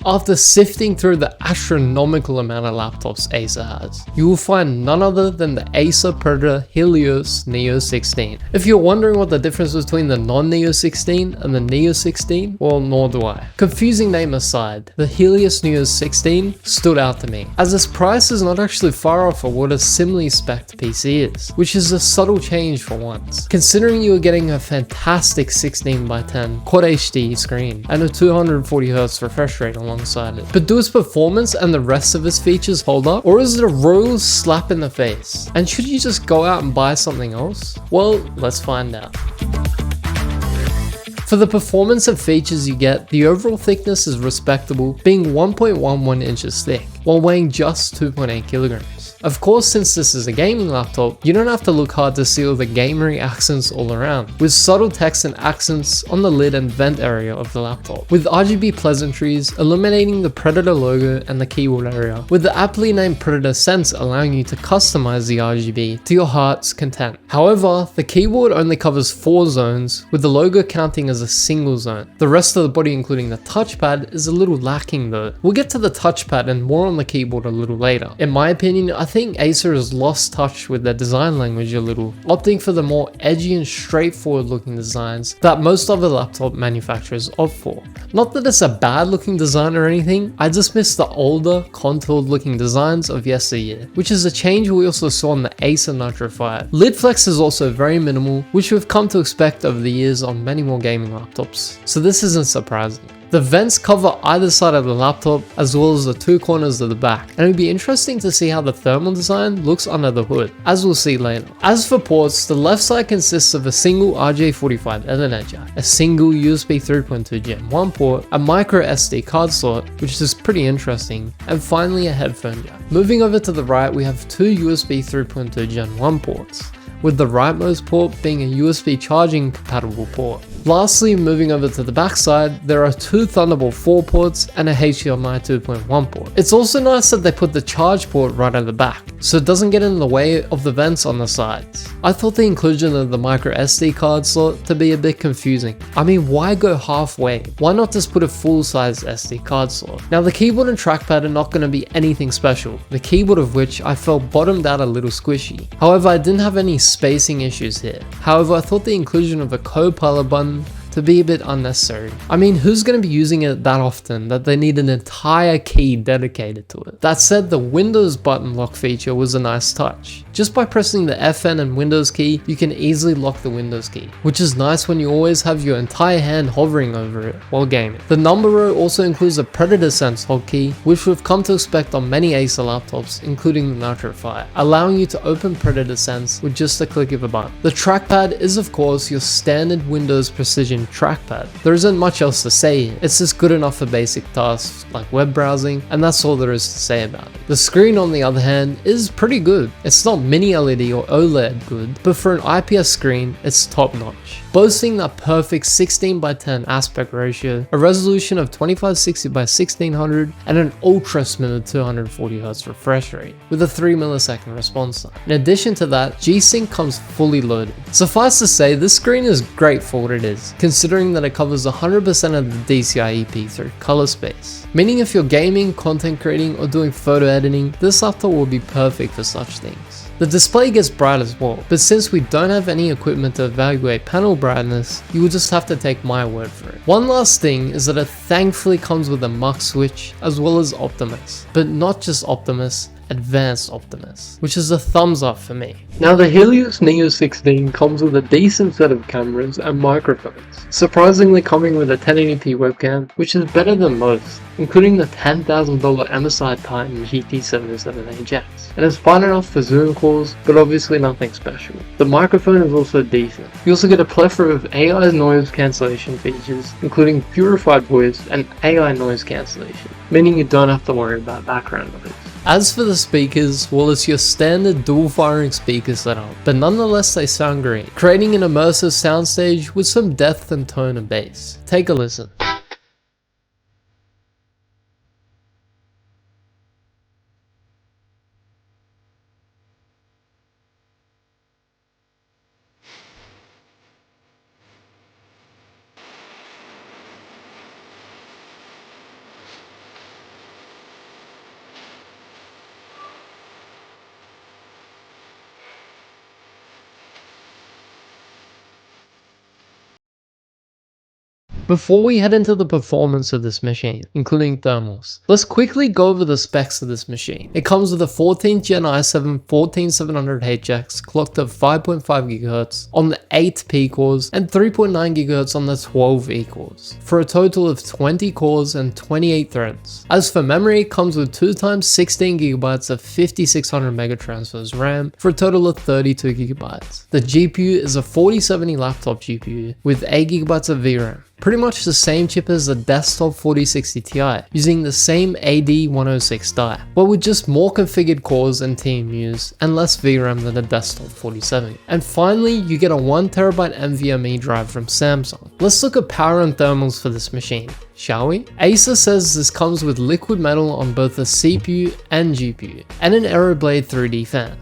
After sifting through the astronomical amount of laptops Acer has, you will find none other than the Acer Predator Helios Neo 16. If you're wondering what the difference between the non-Neo 16 and the Neo 16, well, nor do I. Confusing name aside, the Helios Neo 16 stood out to me, as its price is not actually far off of what a similarly spec'd PC is, which is a subtle change for once, considering you are getting a fantastic 16x10 Quad HD screen and a 240Hz refresh rate alongside it. But do its performance and the rest of its features hold up, or is it a royal slap in the face? And should you just go out and buy something else? Well, let's find out. For the performance and features you get, the overall thickness is respectable, being 1.11 inches thick, while weighing just 2.8 kilograms. Of course, since this is a gaming laptop, you don't have to look hard to see all the gamery accents all around, with subtle text and accents on the lid and vent area of the laptop, with RGB pleasantries illuminating the Predator logo and the keyboard area, with the aptly named Predator Sense allowing you to customize the RGB to your heart's content. However, the keyboard only covers 4 zones, with the logo counting as a single zone. The rest of the body, including the touchpad, is a little lacking though. We'll get to the touchpad and more on the keyboard a little later. In my opinion, I think Acer has lost touch with their design language a little, opting for the more edgy and straightforward looking designs that most other laptop manufacturers opt for. Not that it's a bad looking design or anything, I just miss the older, contoured looking designs of yesteryear, which is a change we also saw on the Acer Nitro 5. Lid flex is also very minimal, which we've come to expect over the years on many more gaming laptops, so this isn't surprising. The vents cover either side of the laptop as well as the 2 corners of the back, and it would be interesting to see how the thermal design looks under the hood, as we'll see later. As for ports, the left side consists of a single RJ45 Ethernet jack, a single USB 3.2 Gen 1 port, a micro SD card slot, which is pretty interesting, and finally a headphone jack. Moving over to the right, we have 2 USB 3.2 Gen 1 ports, with the rightmost port being a USB charging compatible port. Lastly, moving over to the back side, there are 2 Thunderbolt 4 ports and a HDMI 2.1 port. It's also nice that they put the charge port right at the back, so it doesn't get in the way of the vents on the sides. I thought the inclusion of the micro SD card slot to be a bit confusing. I mean, why go halfway? Why not just put a full-size SD card slot? Now, the keyboard and trackpad are not going to be anything special, the keyboard of which I felt bottomed out a little squishy. However, I didn't have any spacing issues here. However, I thought the inclusion of a co-pilot button to be a bit unnecessary. I mean, who's going to be using it that often that they need an entire key dedicated to it? That said, the Windows button lock feature was a nice touch. Just by pressing the FN and Windows key, you can easily lock the Windows key, which is nice when you always have your entire hand hovering over it while gaming. The number row also includes a Predator Sense hotkey, which we've come to expect on many Acer laptops, including the Nitro 5, allowing you to open Predator Sense with just a click of a button. The trackpad is of course your standard Windows Precision trackpad. There isn't much else to say here. It's just good enough for basic tasks like web browsing, and that's all there is to say about it. The screen, on the other hand, is pretty good. It's not mini LED or OLED good, but for an IPS screen, it's top notch. Boasting that perfect 16:10 aspect ratio, a resolution of 2560x1600, and an ultra smooth 240Hz refresh rate with a 3ms response time. In addition to that, G-Sync comes fully loaded. Suffice to say, this screen is great for what it is, considering that it covers 100% of the DCI EP3 color space. Meaning if you're gaming, content creating, or doing photo editing, this laptop will be perfect for such things. The display gets bright as well, but since we don't have any equipment to evaluate panel brightness, you will just have to take my word for it. One last thing is that it thankfully comes with a Mux switch as well as Optimus, but not just Optimus, Advanced Optimus, which is a thumbs up for me. Now, the Helios Neo 16 comes with a decent set of cameras and microphones, surprisingly coming with a 1080p webcam, which is better than most, including the $10,000 MSI Titan GT77AX, and it's fine enough for Zoom calls, but obviously nothing special. The microphone is also decent. You also get a plethora of AI noise cancellation features, including purified voice and AI noise cancellation, meaning you don't have to worry about background noise. As for the speakers, well, it's your standard dual firing speaker setup, but nonetheless they sound great, creating an immersive soundstage with some depth and tone and bass. Take a listen. Before we head into the performance of this machine, including thermals, let's quickly go over the specs of this machine. It comes with a 14th Gen i7 14700HX clocked at 5.5 GHz on the 8 P cores and 3.9 GHz on the 12 E cores, for a total of 20 cores and 28 threads. As for memory, it comes with 2x 16 GB of 5600 megatransfers RAM for a total of 32 GB. The GPU is a 4070 laptop GPU with 8 GB of VRAM. Pretty much the same chip as the desktop 4060 Ti, using the same AD106 die, but with just more configured cores and TMUs and less VRAM than the desktop 4070. And finally, you get a 1TB NVMe drive from Samsung. Let's look at power and thermals for this machine, shall we? Acer says this comes with liquid metal on both the CPU and GPU, and an Aeroblade 3D fan.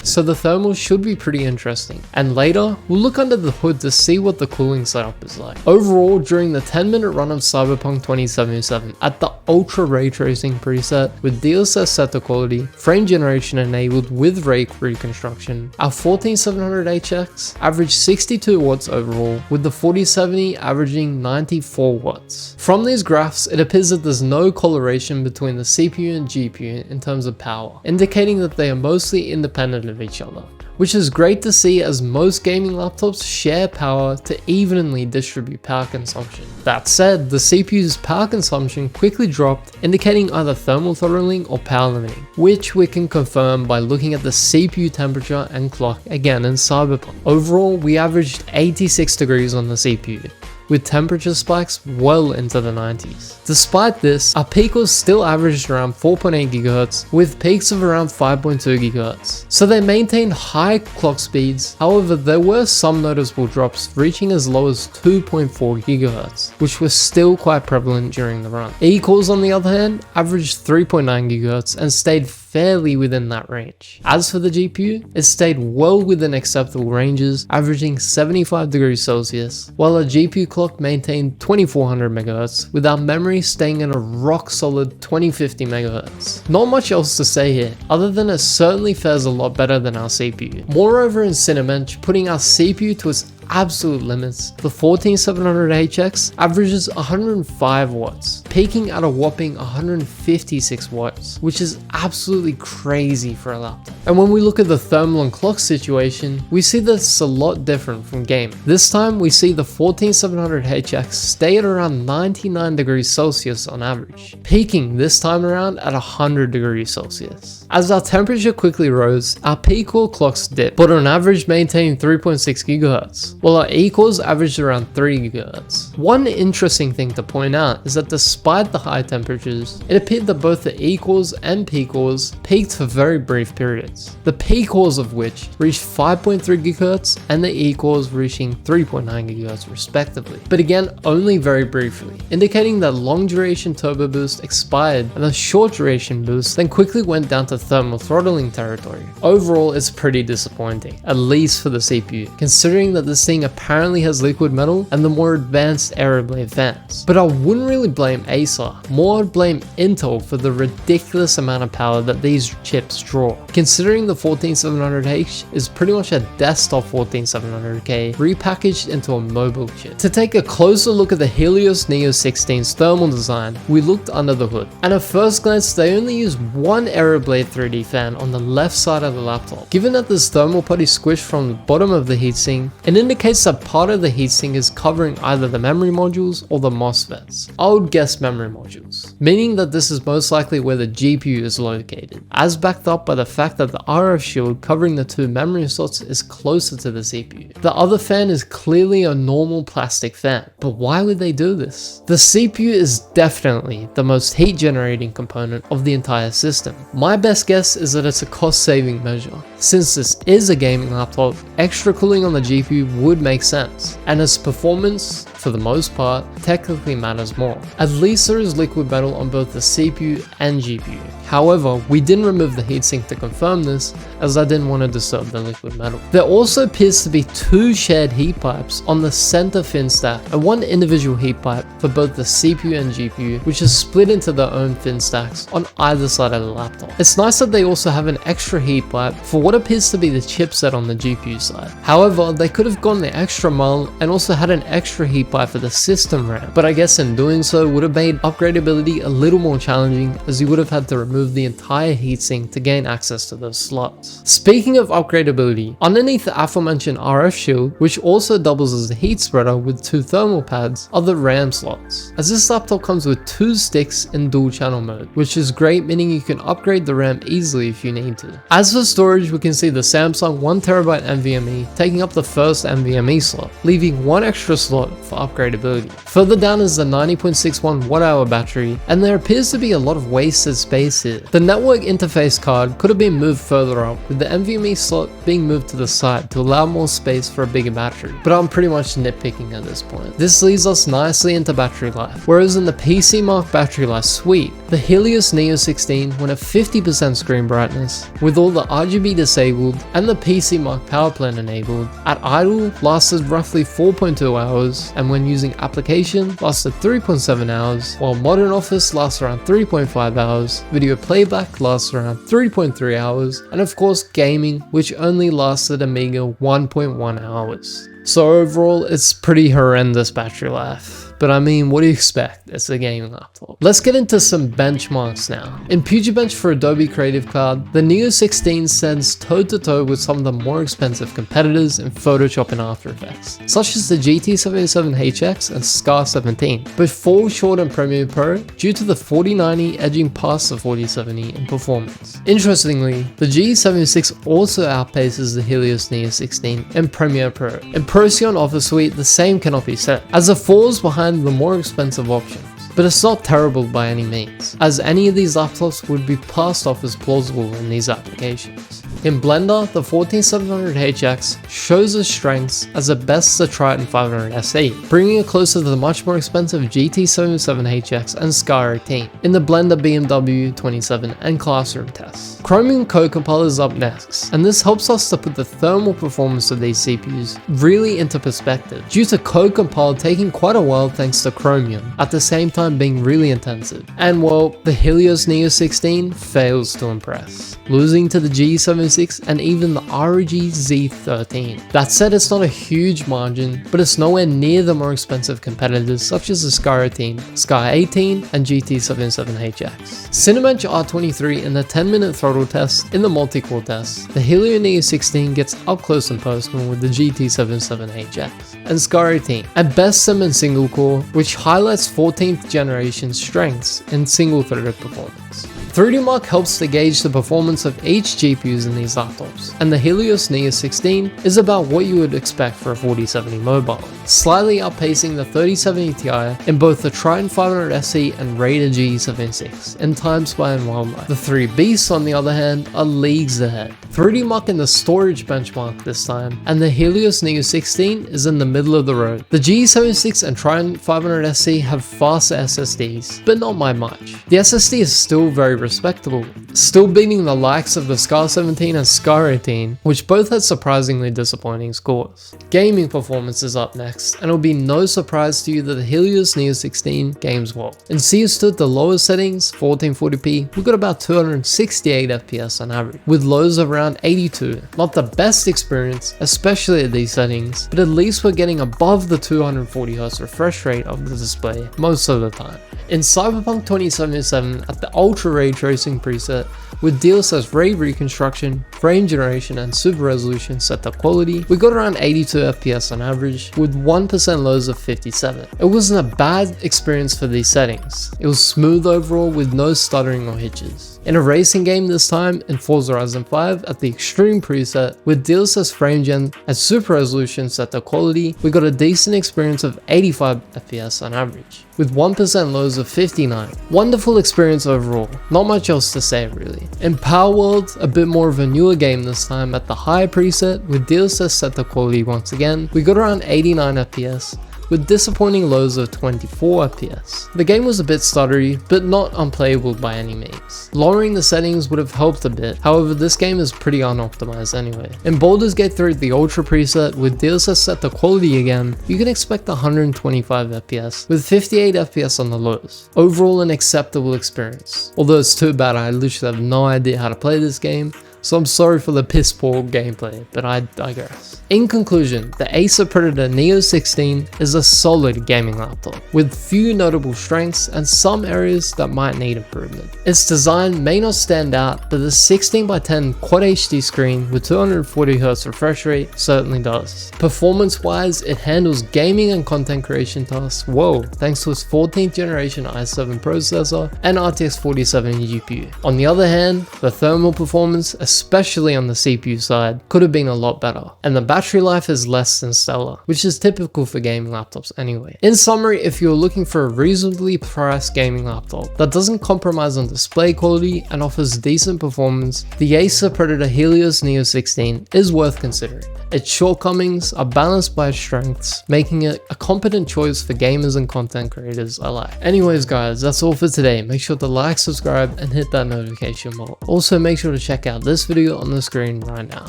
So the thermals should be pretty interesting, and later we'll look under the hood to see what the cooling setup is like. Overall, during the 10-minute run of Cyberpunk 2077 at the ultra ray tracing preset with DLSS set to quality, frame generation enabled with ray reconstruction, our 14700HX averaged 62 watts overall, with the 4070 averaging 94 watts. From these graphs, it appears that there's no correlation between the CPU and GPU in terms of power, indicating that they are mostly independent of each other, which is great to see as most gaming laptops share power to evenly distribute power consumption. That said, the CPU's power consumption quickly dropped, indicating either thermal throttling or power limiting, which we can confirm by looking at the CPU temperature and clock again in Cyberpunk. Overall, we averaged 86 degrees on the CPU, with temperature spikes well into the 90s. Despite this, our peak was still averaged around 4.8 GHz with peaks of around 5.2 GHz. So they maintained high clock speeds, however there were some noticeable drops reaching as low as 2.4 GHz, which was still quite prevalent during the run. E-cores on the other hand averaged 3.9 GHz and stayed fairly within that range. As for the GPU, it stayed well within acceptable ranges, averaging 75 degrees Celsius, while our GPU clock maintained 2400 MHz, with our memory staying at a rock solid 2050 MHz. Not much else to say here, other than it certainly fares a lot better than our CPU. Moreover, in Cinebench, putting our CPU to its absolute limits, the 14700HX averages 105 watts, peaking at a whopping 156 watts, which is absolutely crazy for a laptop. And when we look at the thermal and clock situation, we see that it's a lot different from gaming. This time we see the 14700HX stay at around 99 degrees Celsius on average, peaking this time around at 100 degrees Celsius. As our temperature quickly rose, our P-core clocks dipped, but on average maintained 3.6 GHz, while our E-cores averaged around 3 GHz. One interesting thing to point out is that despite the high temperatures, it appeared that both the E-cores and P-cores peaked for very brief periods, the P-cores of which reached 5.3 GHz and the E-cores reaching 3.9 GHz respectively, but again only very briefly, indicating that long duration turbo boost expired and the short duration boost then quickly went down to thermal throttling territory. Overall, it's pretty disappointing, at least for the CPU, considering that this thing apparently has liquid metal and the more advanced Aeroblade fans. But I wouldn't really blame Acer, more I'd blame Intel for the ridiculous amount of power that these chips draw, considering the 14700H is pretty much a desktop 14700K repackaged into a mobile chip. To take a closer look at the Helios Neo 16's thermal design, we looked under the hood, and at first glance they only use one Aeroblade 3D fan on the left side of the laptop. Given that this thermal putty squished from the bottom of the heatsink, it indicates that part of the heatsink is covering either the memory modules or the MOSFETs. I would guess memory modules, meaning that this is most likely where the GPU is located, as backed up by the fact that the RF shield covering the two memory slots is closer to the CPU. The other fan is clearly a normal plastic fan, but why would they do this? The CPU is definitely the most heat generating component of the entire system. My best guess is that it's a cost saving measure. Since this is a gaming laptop, extra cooling on the GPU would make sense, and as performance, for the most part, technically matters more. At least there is liquid metal on both the CPU and GPU. However, we didn't remove the heatsink to confirm this, as I didn't want to disturb the liquid metal. There also appears to be two shared heat pipes on the center fin stack and one individual heat pipe for both the CPU and GPU, which is split into their own fin stacks on either side of the laptop. It's nice that they also have an extra heat pipe for what appears to be the chipset on the GPU side. However, they could have gone the extra mile and also had an extra heat pipe for the system RAM, but I guess in doing so would have made upgradability a little more challenging, as you would have had to remove the entire heatsink to gain access to those slots. Speaking of upgradability, underneath the aforementioned RF shield, which also doubles as a heat spreader with two thermal pads, are the RAM slots, as this laptop comes with two sticks in dual channel mode, which is great, meaning you can upgrade the RAM easily if you need to. As for storage, we can see the Samsung 1TB NVMe taking up the first NVMe slot, leaving one extra slot for upgradability. Further down is the 90.61 Wh battery, and there appears to be a lot of wasted space here. The network interface card could have been moved further up, with the NVMe slot being moved to the side to allow more space for a bigger battery, but I'm pretty much nitpicking at this point. This leads us nicely into battery life, whereas in the PC Mark battery life suite, the Helios Neo 16 went at 50% screen brightness, with all the RGB disabled and the PC Mark power plan enabled. At idle, lasted roughly 4.2 hours, and when using application, lasted 3.7 hours, while modern office lasts around 3.5 hours, video playback lasts around 3.3 hours, and of course gaming, which only lasted a meager 1.1 hours. So overall, it's pretty horrendous battery life. But I mean, what do you expect? It's a gaming laptop. Let's get into some benchmarks now. In PureBench for Adobe Creative Cloud, the Neo 16 stands toe-to-toe with some of the more expensive competitors in Photoshop and After Effects, such as the GT77HX and Scar 17, but falls short in Premiere Pro due to the 4090 edging past the 4070 in performance. Interestingly, the G76 also outpaces the Helios Neo 16 in Premiere Pro. In Procyon Office Suite, the same cannot be said, as it falls behind the more expensive options. But it's not terrible by any means, as any of these laptops would be passed off as plausible in these applications. In Blender, the 14700HX shows its strengths as it bests the Triton 500 SE, bringing it closer to the much more expensive GT77HX and Scar 18 in the Blender BMW 27 and Classroom tests. Chromium Code Compiler is up next, and this helps us to put the thermal performance of these CPUs really into perspective, due to Code Compile taking quite a while thanks to Chromium, at the same time being really intensive. And well, the Helios Neo 16 fails to impress, losing to the G76 and even the ROG Z13. That said, it's not a huge margin, but it's nowhere near the more expensive competitors such as the Scar 18, Scar 18, and GT77HX. Cinebench R23 in the 10-minute throttle test in the multi-core test, the Helio Neo 16 gets up close and personal with the GT77HX and Scar 18, at best sim in single core, which highlights 14th generation strengths in single-threaded performance. 3DMark helps to gauge the performance of each GPUs in these laptops, and the Helios Neo 16 is about what you would expect for a 4070 mobile, slightly outpacing the 3070 Ti in both the Triton 500 SE and Raider G76 in time spy and wildlife. The three beasts, on the other hand, are leagues ahead. 3DMark in the storage benchmark this time, and the Helios Neo 16 is in the middle of the road. The G76 and Triton 500 SE have faster SSDs, but not by much. The SSD is still very respectable, still beating the likes of the Scar 17 and Scar 18, which both had surprisingly disappointing scores. Gaming performance is up next, and it'll be no surprise to you that the Helios Neo 16 games well. In CS2 at the lowest settings, 1440p, we got about 268 FPS on average, with lows of around 82. Not the best experience, especially at these settings, but at least we're getting above the 240Hz refresh rate of the display most of the time. In Cyberpunk 2077, at the Ultra Ray Tracing preset, with DLSS ray reconstruction, frame generation, and super resolution set to quality, we got around 82 FPS on average, with 1% lows of 57. It wasn't a bad experience for these settings. It was smooth overall with no stuttering or hitches. In a racing game this time, in Forza Horizon 5 at the Extreme preset, with DLSS frame gen and super resolution set to quality, we got a decent experience of 85 FPS on average, with 1% lows of 59. Wonderful experience overall, not much else to say really. In Power World, a bit more of a newer game this time at the high preset, with DLSS set to quality once again, we got around 89 FPS, with disappointing lows of 24 FPS. The game was a bit stuttery, but not unplayable by any means. Lowering the settings would have helped a bit, however this game is pretty unoptimized anyway. In Baldur's Gate 3, the Ultra preset with DLSS set to quality again, you can expect 125 FPS, with 58 FPS on the lows. Overall an acceptable experience. Although it's too bad I literally have no idea how to play this game, so I'm sorry for the piss poor gameplay, but I digress. In conclusion, the Acer Predator Neo 16 is a solid gaming laptop, with few notable strengths and some areas that might need improvement. Its design may not stand out, but the 16x10 Quad HD screen with 240Hz refresh rate certainly does. Performance wise, it handles gaming and content creation tasks well, thanks to its 14th generation i7 processor and RTX 4070 GPU. On the other hand, the thermal performance, especially on the CPU side, could have been a lot better, and the battery life is less than stellar, which is typical for gaming laptops anyway. In summary, if you're looking for a reasonably priced gaming laptop that doesn't compromise on display quality and offers decent performance, the Acer Predator Helios Neo 16 is worth considering. Its shortcomings are balanced by its strengths, making it a competent choice for gamers and content creators alike. Anyways guys, that's all for today. Make sure to like, subscribe, and hit that notification bell. Also make sure to check out this video on the screen right now.